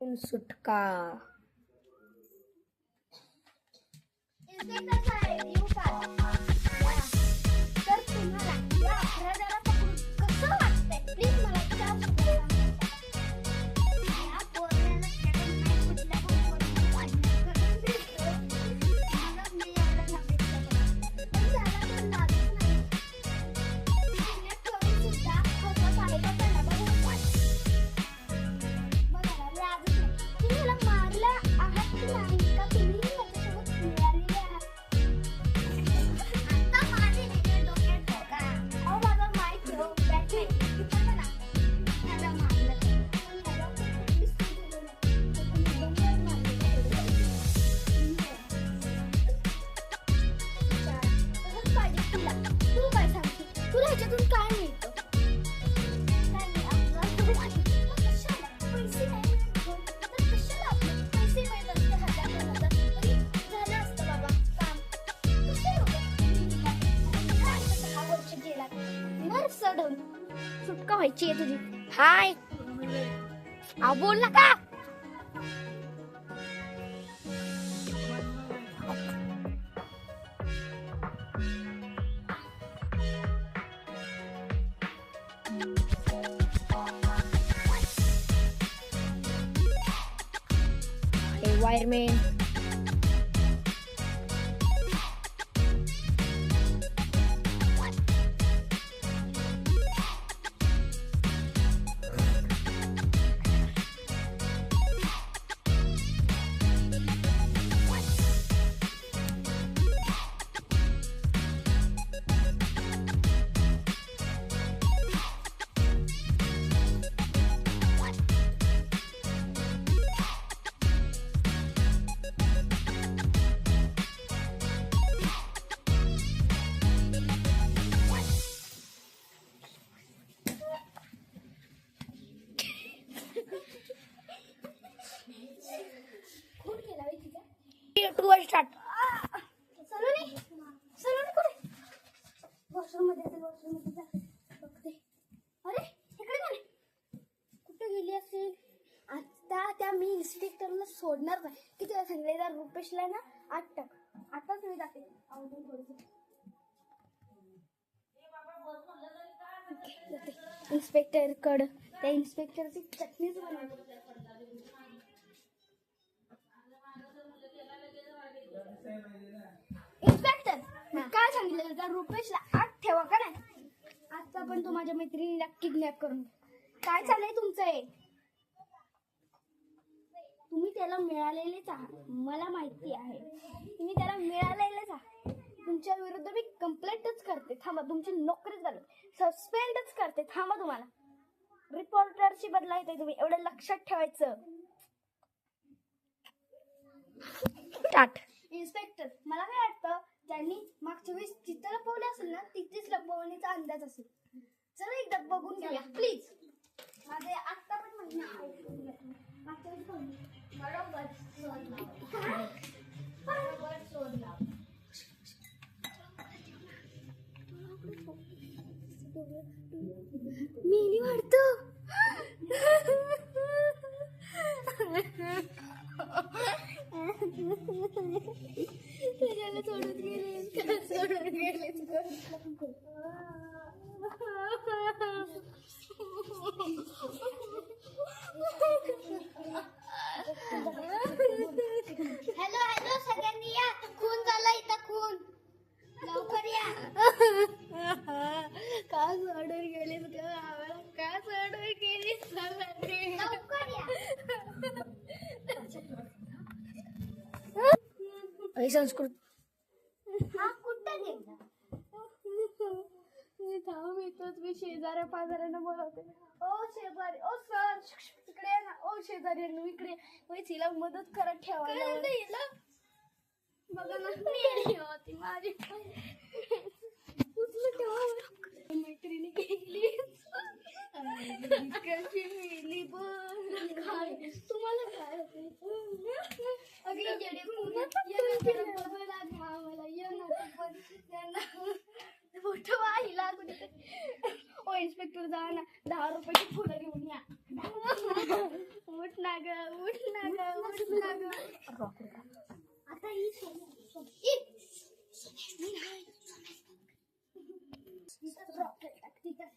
सुटका. तर तुम्हाला या अपराधाला पकडून कसं वाटतंय प्लीज मला 4 शब्दात सांगा. या पोराला कुठल्या मला मी एवढं सांगितलं पण त्याला तर लागत नाही. तिने करून सुद्धा हसत आहे का त्याला बघून बघा लाजत नाही. तुम्ही याला मारला आहात की नाही का तुम्ही याच्यासोबत मिळालेले आहात. आता माझे वेगळे डोक्यात बघा. अहो माझा माईक ठेव बॅटरी इथं बघा. त्याला मारलं पण त्याला पोलीस स्टेशनला तर तुम्ही बंदर मारले तसंच पाहिजे तुला. तू काय सांगते तुला ह्याच्यातून काय मिळतं. काय नाही आपलं कशाला पैसे नाही मिळत तर कशाला आपले पैसे मिळत असते 1000-2000 तरी झालं असतं बाबा काम. कसं एवढं काय 6 वर्ष गेला मर सडून सुटका व्हायची आहे तुझी. हाय. बोल ना का. Hey, wireman. खून केला बाई तिचा. 2 start. सलोनी सलोनी कुठे वॉशरूम मध्ये जा बघते. अरे इकडे कोण आहे? कुठे गेली असेल. आता त्या मी इन्स्पेक्टरला सोडणार नाही. किती वेळा सांगितलं त्या रुपेशला ना 8 टाक. आताच मी जाते आवडून थोडंसं इन्स्पेक्टर कड त्या इन्स्पेक्टरची चटणीच बनवते. इन्स्पेक्टर काय सांगितलं त्या रुपेशला 8 ठेवा का नाही. आता पण तू माझ्या मैत्रिणीला किडनॅप करून काय चाललंय तुमचं हे. तुम्ही त्याला मिळालेलेच आहात मला माहिती आहे. तुम्ही त्याला मिळालेलेच आहात. तुमच्या विरुद्ध मी कंप्लेंटच करते. थांबा तुमची नोकरीच घालून सस्पेंडच करते. थांबा तुम्हाला रिपोर्टरची बदला येते. तुम्ही एवढं लक्षात ठेवायचं. Start. इन्स्पेक्टर मला काय वाटतं त्यांनी मागच्या वेळेस जिथं लपवले असेल ना तिथेच लपवण्याचा अंदाज असेल. चला एकदा बघून घेऊया प्लीज. माझे आत्ता पण महिना मागच्या वेळेस बरोबर शोध लाव. मेली वाटतं. त्याच्याला सोडून गेले हॅलो हॅलो सगळ्यांनी या. खून झाला इथं खून लवकर या. का सोडून गेलीस ग आम्हाला. का सोडून गेलीस लवकर या. संस्कृत. हा कुठं गेला. थांब येतोच मी शेजाऱ्या पाजाऱ्यांना बोलवते. ओ शेजारी ओ सर तिकडे या ना. ओ शेजारी इकडे तिला मदत करत ठेवायला बघा ना मेली होती माझी उचलून ठेवा. मैत्रिणी गेली कशी मेली बघ. काय तुम्हाला काय होते अगदी जेडे मला ये ना पण त्यांना फोटो वाहिला कुठे. ओ इन्स्पेक्टर जा ना 10 रुपयाची फुलं घेऊन या. ना ग उठ ना ग आता ही रॉकेट टाकते का